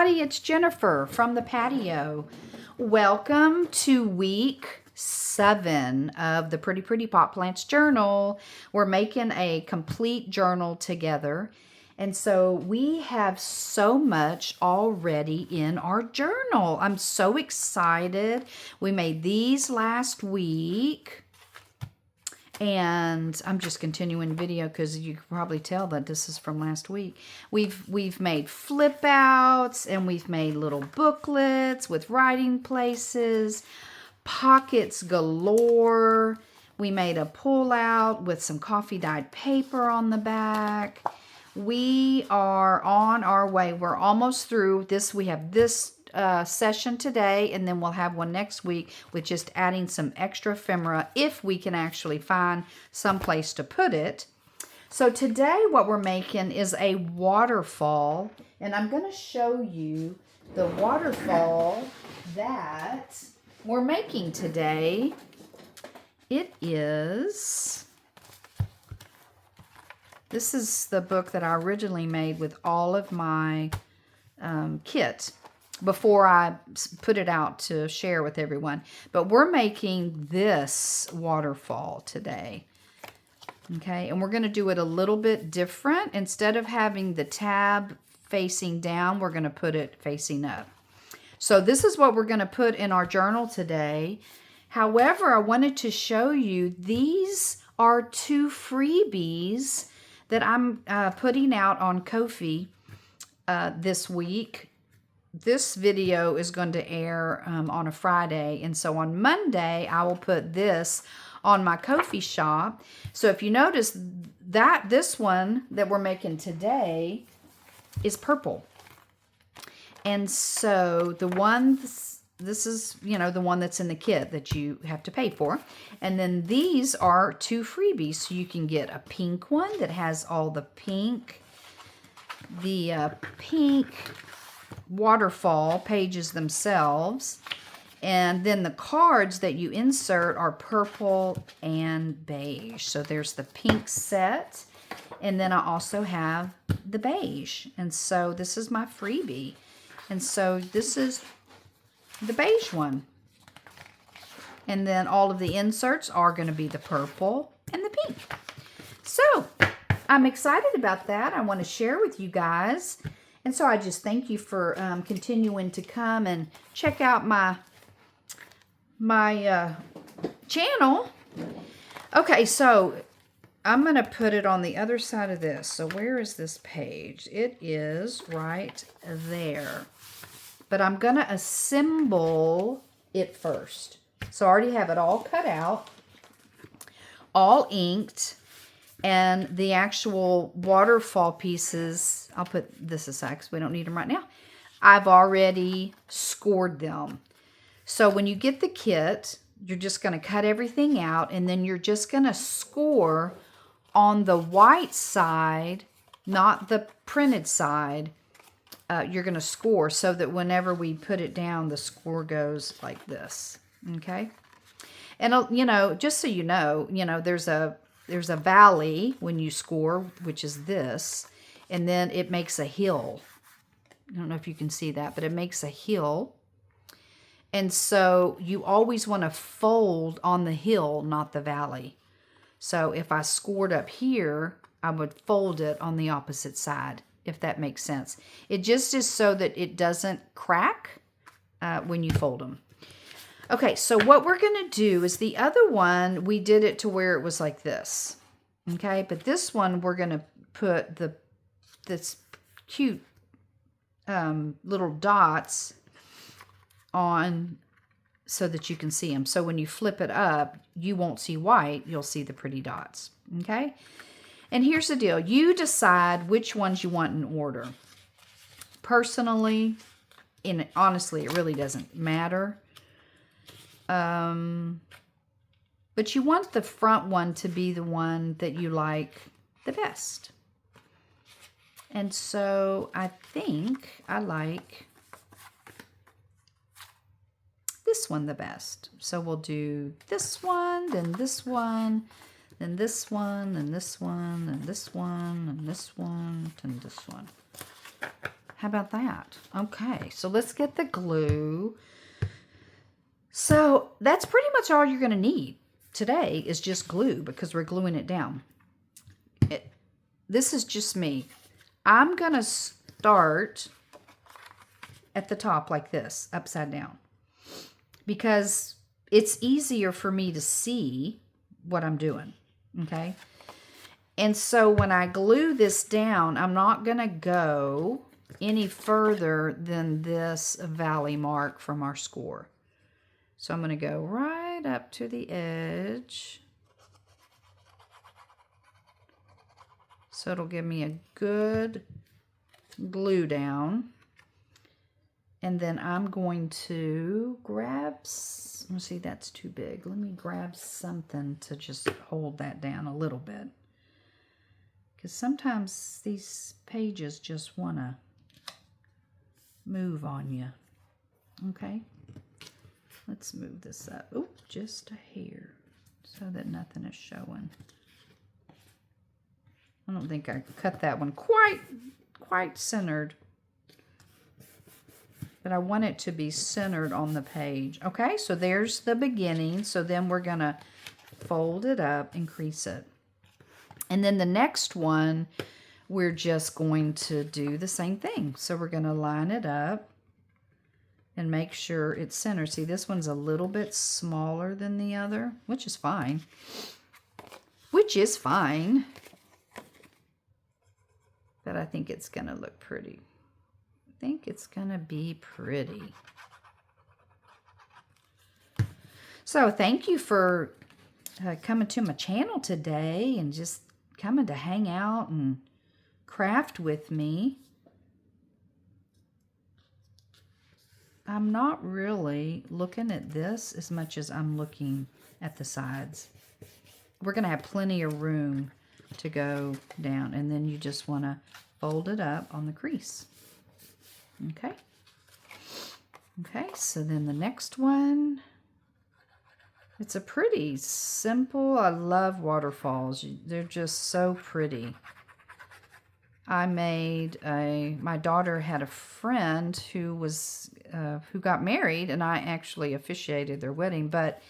everybody, it's Jennifer from the patio. Welcome to week 7 of the Pretty Pot Plants journal. We're making a complete journal together. And so we have so much already in our journal. I'm so excited. We made these last week. And I'm just continuing video because you can probably tell that this is from last week. We've made flip outs and we've made little booklets with writing places, pockets galore. We made a pull out with some coffee dyed paper on the back. We are on our way. We're almost through this. We have this session today, and then we'll have one next week with just adding some extra ephemera if we can actually find some place to put it. So today what we're making is a waterfall, and I'm going to show you the waterfall that we're making today. This is the book that I originally made with all of my kit before I put it out to share with everyone. But we're making this waterfall today. Okay, and we're going to do it a little bit different. Instead of having the tab facing down, we're going to put it facing up. So this is what we're going to put in our journal today. However, I wanted to show you these are 2 freebies that I'm putting out on Ko-fi this week. This video is going to air on a Friday, and so on Monday I will put this on my Ko-fi shop. So if you notice that this one that we're making today is purple, and so the one this is, you know, the one that's in the kit that you have to pay for, and then these are 2 freebies. So you can get a pink one that has all the pink waterfall pages themselves, and then the cards that you insert are purple and beige. So there's the pink set, and then I also have the beige, and so this is my freebie, and so this is the beige one, and then all of the inserts are going to be the purple and the pink. So I'm excited about that. I want to share with you guys. And so I just thank you for continuing to come and check out my channel. Okay, so I'm going to put it on the other side of this. So where is this page? It is right there. But I'm going to assemble it first. So I already have it all cut out, all inked. And the actual waterfall pieces, I'll put this aside because we don't need them right now. I've already scored them. So when you get the kit, you're just going to cut everything out, and then you're just going to score on the white side, not the printed side. You're going to score so that whenever we put it down, the score goes like this. Okay? And, you know, just so you know, there's a valley when you score, which is this, and then it makes a hill. I don't know if you can see that, but it makes a hill. And so you always want to fold on the hill, not the valley. So if I scored up here, I would fold it on the opposite side, if that makes sense. It just is so that it doesn't crack when you fold them. Okay, so what we're going to do is the other one, we did it to where it was like this. Okay, but this one we're going to put this cute little dots on so that you can see them. So when you flip it up, you won't see white, you'll see the pretty dots. Okay, and here's the deal. You decide which ones you want in order. Personally, honestly, it really doesn't matter. But you want the front one to be the one that you like the best. And so I think I like this one the best. So we'll do this one, then this one, then this one, and this one, and this one, and this one, and this one. How about that? Okay, so let's get the glue. So that's pretty much all you're going to need today is just glue because we're gluing it down. This is just me. I'm going to start at the top like this, upside down, because it's easier for me to see what I'm doing, okay? And so when I glue this down, I'm not going to go any further than this valley mark from our score. So I'm going to go right up to the edge. So it'll give me a good glue down. And then I'm going to grab, let's see, that's too big. Let me grab something to just hold that down a little bit. Because sometimes these pages just want to move on you. Okay, let's move this up. Oh, just a hair so that nothing is showing. I don't think I cut that one quite centered. But I want it to be centered on the page. Okay, so there's the beginning. So then we're going to fold it up and crease it. And then the next one, we're just going to do the same thing. So we're going to line it up and make sure it's centered. See, this one's a little bit smaller than the other, which is fine. Which is fine. But I think it's going to look pretty. I think it's going to be pretty. So thank you for coming to my channel today and just coming to hang out and craft with me. I'm not really looking at this as much as I'm looking at the sides. We're going to have plenty of room to go down, and then you just want to fold it up on the crease. Okay. Okay, so then the next one, it's a pretty simple, I love waterfalls. They're just so pretty. I made my daughter had a friend who was, who got married, and I actually officiated their wedding, but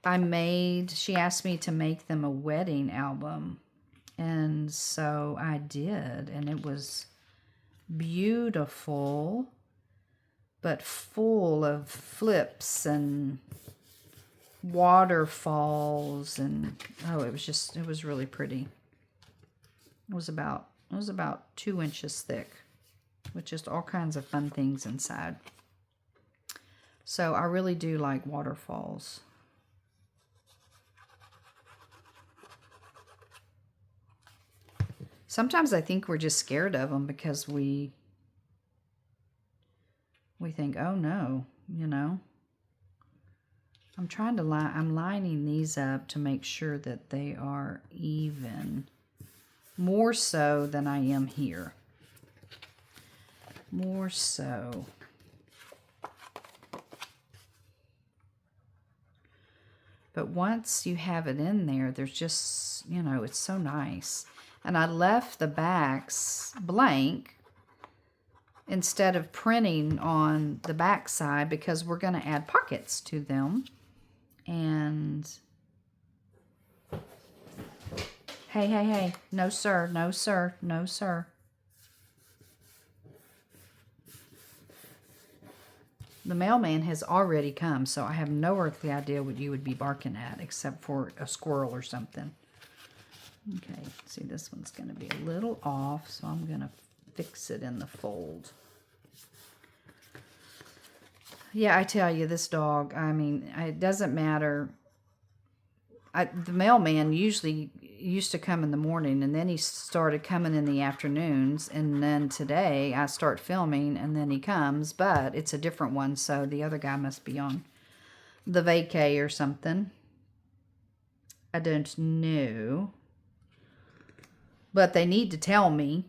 she asked me to make them a wedding album. And so I did, and it was beautiful, but full of flips and waterfalls, and oh, it was really pretty. It was about 2 inches thick with just all kinds of fun things inside. So I really do like waterfalls. Sometimes I think we're just scared of them because we think, oh no, you know. I'm lining these up to make sure that they are even, more so than I am here. More so. But once you have it in there, there's just, you know, it's so nice. And I left the backs blank instead of printing on the back side because we're going to add pockets to them. And hey, no sir, no sir, no sir. The mailman has already come, so I have no earthly idea what you would be barking at except for a squirrel or something. Okay, see, this one's going to be a little off, so I'm going to fix it in the fold. Yeah, I tell you, this dog, I mean, it doesn't matter. The mailman usually used to come in the morning, and then he started coming in the afternoons, and then today I start filming, and then he comes, but it's a different one, so the other guy must be on the vacay or something. I don't know. But they need to tell me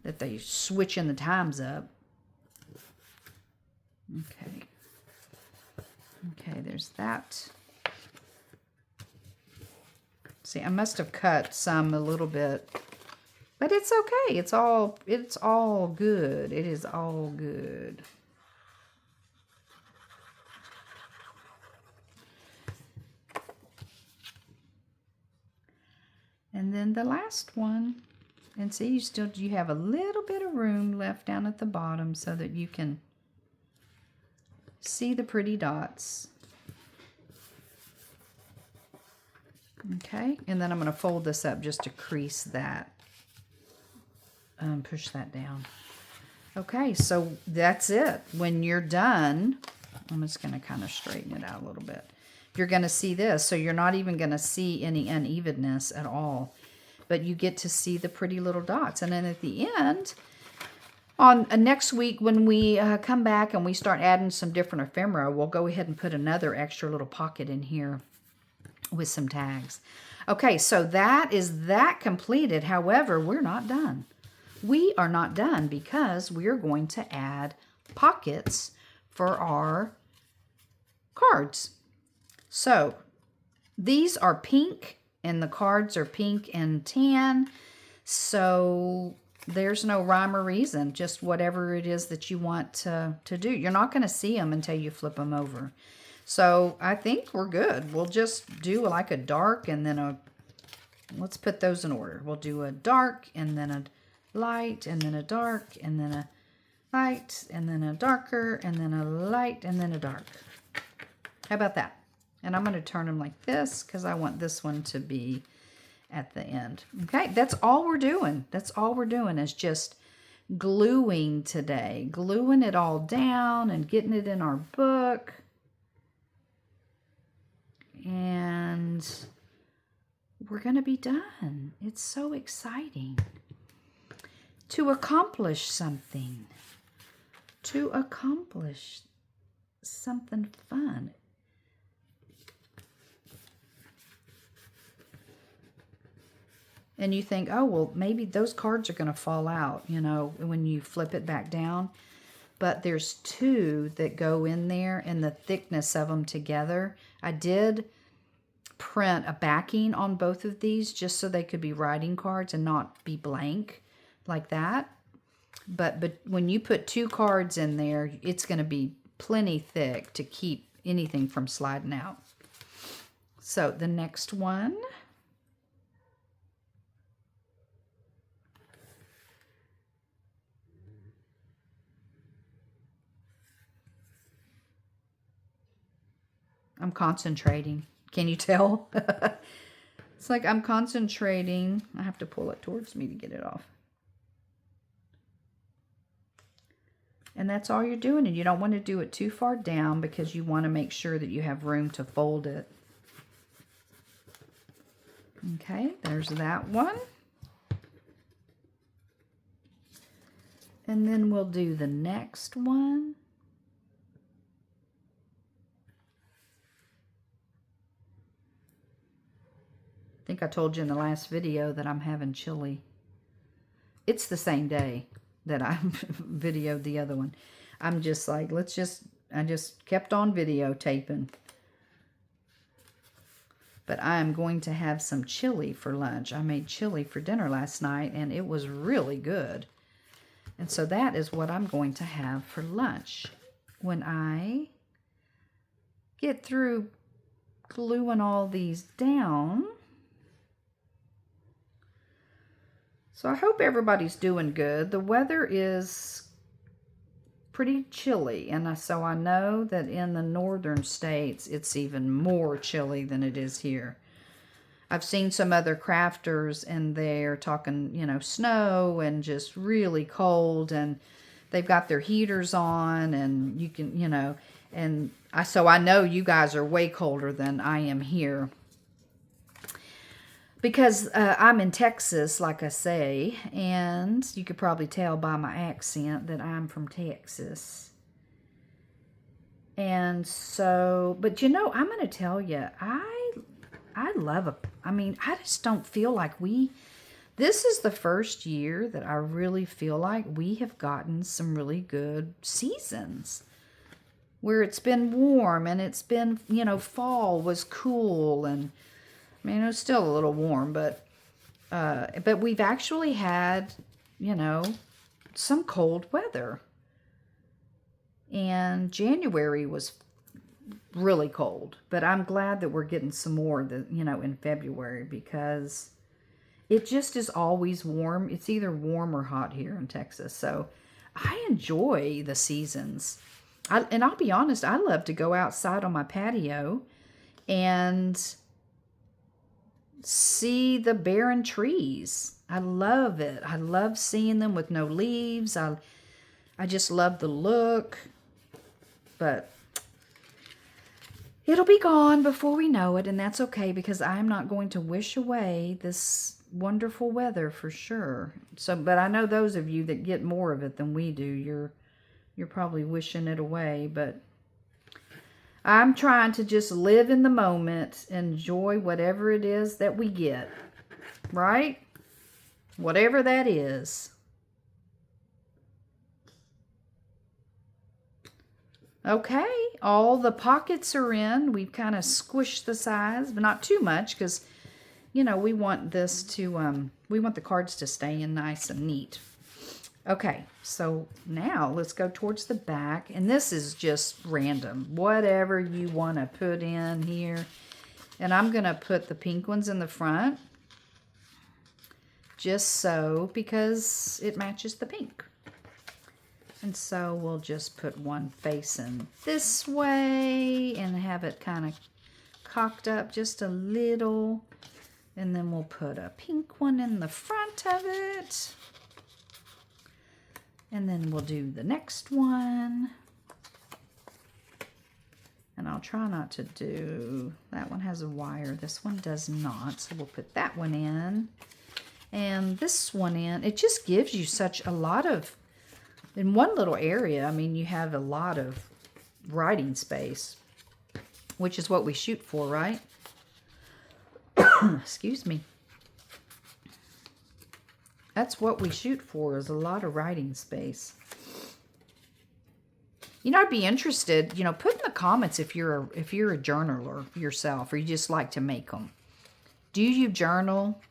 that they're switching the times up. Okay. Okay, there's that. See, I must have cut some a little bit But it's okay. It's all good. It is all good. And then the last one. And see, you have a little bit of room left down at the bottom so that you can see the pretty dots. Okay, and then I'm going to fold this up just to crease that. Push that down. Okay, so that's it. When you're done, I'm just going to kind of straighten it out a little bit. You're going to see this, so you're not even going to see any unevenness at all. But you get to see the pretty little dots. And then at the end, on next week when we come back and we start adding some different ephemera, we'll go ahead and put another extra little pocket in here with some tags. Okay, so that is that completed. However, we're not done. We are not done because we are going to add pockets for our cards. So these are pink and the cards are pink and tan. So there's no rhyme or reason, just whatever it is that you want to do. You're not going to see them until you flip them over. So I think we're good. We'll just do like a dark and then a, let's put those in order. We'll do a dark and then a light and then a dark and then a light and then a darker and then a light and then a dark. How about that? And I'm going to turn them like this because I want this one to be at the end. Okay, that's all we're doing. That's all we're doing is just gluing today. Gluing it all down and getting it in our book. And we're going to be done. It's so exciting to accomplish something. To accomplish something fun. And you think, oh, well, maybe those cards are going to fall out, you know, when you flip it back down. But there's two that go in there and the thickness of them together. I did print a backing on both of these just so they could be writing cards and not be blank like that. But when you put two cards in there, it's going to be plenty thick to keep anything from sliding out. So the next one. I'm concentrating. Can you tell? It's like I'm concentrating. I have to pull it towards me to get it off. And that's all you're doing. And you don't want to do it too far down because you want to make sure that you have room to fold it. Okay, there's that one. And then we'll do the next one. I think I told you in the last video that I'm having chili. It's the same day that I videoed the other one. I'm just like, I just kept on videotaping. But I am going to have some chili for lunch. I made chili for dinner last night and it was really good. And so that is what I'm going to have for lunch when I get through gluing all these down. So I hope everybody's doing good. The weather is pretty chilly, and so I know that in the northern states it's even more chilly than it is here. I've seen some other crafters and they're talking, you know, snow and just really cold, and they've got their heaters on, and you can, you know, and so I know you guys are way colder than I am here. Because I'm in Texas, like I say, and you could probably tell by my accent that I'm from Texas. And so, but you know, I'm going to tell you, I love it. I mean, I just don't feel like this is the first year that I really feel like we have gotten some really good seasons. Where it's been warm and it's been, you know, fall was cool and I mean, it was still a little warm, but But we've actually had, you know, some cold weather. And January was really cold. But I'm glad that we're getting some more, you know, in February, because it just is always warm. It's either warm or hot here in Texas. So I enjoy the seasons. And I'll be honest, I love to go outside on my patio and see the barren trees. I love it. I love seeing them with no leaves. I just love the look. But it'll be gone before we know it, and that's okay, because I'm not going to wish away this wonderful weather for sure. So, but I know those of you that get more of it than we do, you're probably wishing it away, but I'm trying to just live in the moment, enjoy whatever it is that we get, right? Whatever that is. Okay, all the pockets are in. We've kind of squished the sides, but not too much, because, you know, we want this to, we want the cards to stay in nice and neat. Okay, so now let's go towards the back, and this is just random. Whatever you want to put in here. And I'm going to put the pink ones in the front, just so, because it matches the pink. And so we'll just put one facing this way and have it kind of cocked up just a little. And then we'll put a pink one in the front of it. And then we'll do the next one. And I'll try not to do, that one has a wire, this one does not. So we'll put that one in. And this one in. It just gives you such a lot of, in one little area, I mean, you have a lot of writing space, which is what we shoot for, right? Excuse me. That's what we shoot for, is a lot of writing space. You know, I'd be interested, you know, put in the comments if you're a journaler yourself, or you just like to make them. Do you journal?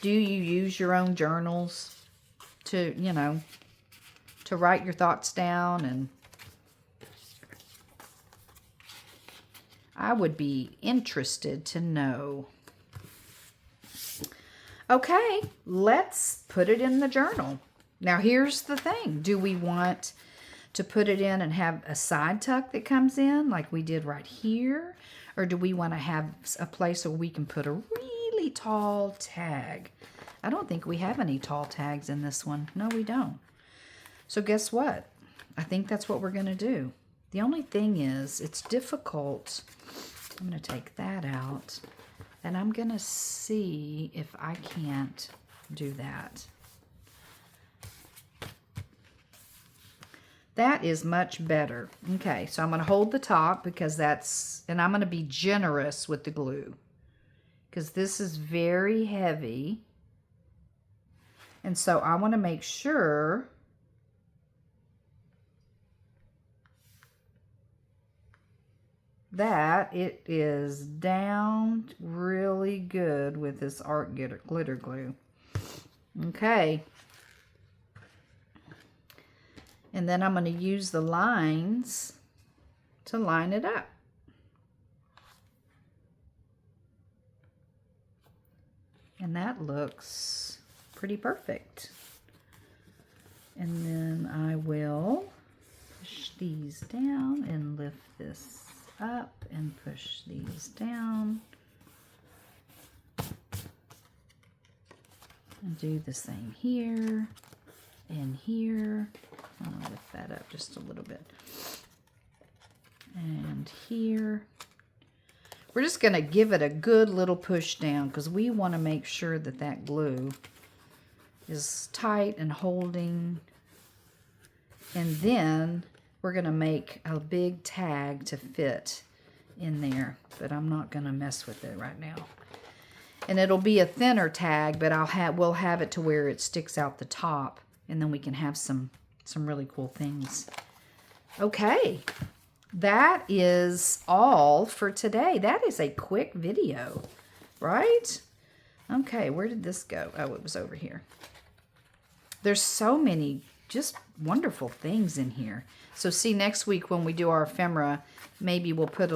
Do you use your own journals to, you know, to write your thoughts down? And I would be interested to know. Okay, let's put it in the journal. Now here's the thing. Do we want to put it in and have a side tuck that comes in like we did right here? Or do we want to have a place where we can put a really tall tag? I don't think we have any tall tags in this one. No, we don't. So guess what? I think that's what we're going to do. The only thing is, it's difficult. I'm going to take that out, and I'm going to see if I can't do that. That is much better. Okay, so I'm going to hold the top, because that's, and I'm going to be generous with the glue, because this is very heavy. And so I want to make sure that it is down really good with this art glitter glue. Okay. And then I'm going to use the lines to line it up. And that looks pretty perfect. And then I will push these down and lift this up and push these down. And do the same here and here. I'll lift that up just a little bit. And here. We're just going to give it a good little push down, because we want to make sure that that glue is tight and holding. And then we're going to make a big tag to fit in there, but I'm not going to mess with it right now. And it'll be a thinner tag, but we'll have it to where it sticks out the top, and then we can have some really cool things. Okay, that is all for today. That is a quick video, right? Okay, where did this go? Oh, it was over here. There's so many just wonderful things in here. So see, next week when we do our ephemera, maybe we'll put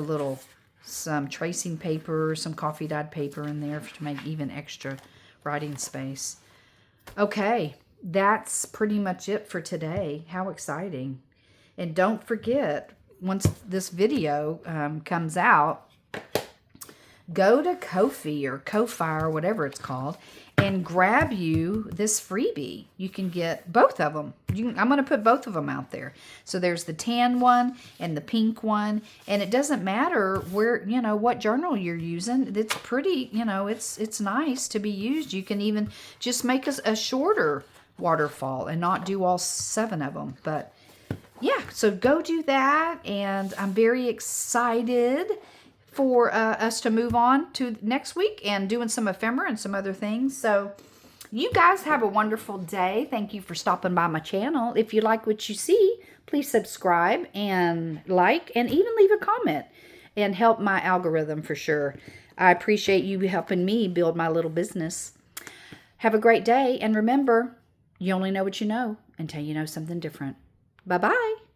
some tracing paper, some coffee dyed paper in there to make even extra writing space. Okay, that's pretty much it for today. How exciting. And don't forget, once this video comes out, go to Ko-fi or Ko-fi or whatever it's called and grab you this freebie. You can get both of them. I'm going to put both of them out there. So there's the tan one and the pink one. And it doesn't matter where, what journal you're using. It's pretty, it's nice to be used. You can even just make a shorter waterfall and not do all 7 of them. But yeah, so go do that. And I'm very excited for us to move on to next week and doing some ephemera and some other things. So you guys have a wonderful day. Thank you for stopping by my channel. If you like what you see, please subscribe and like and even leave a comment and help my algorithm for sure. I appreciate you helping me build my little business. Have a great day, and remember, you only know what you know until you know something different. Bye-bye.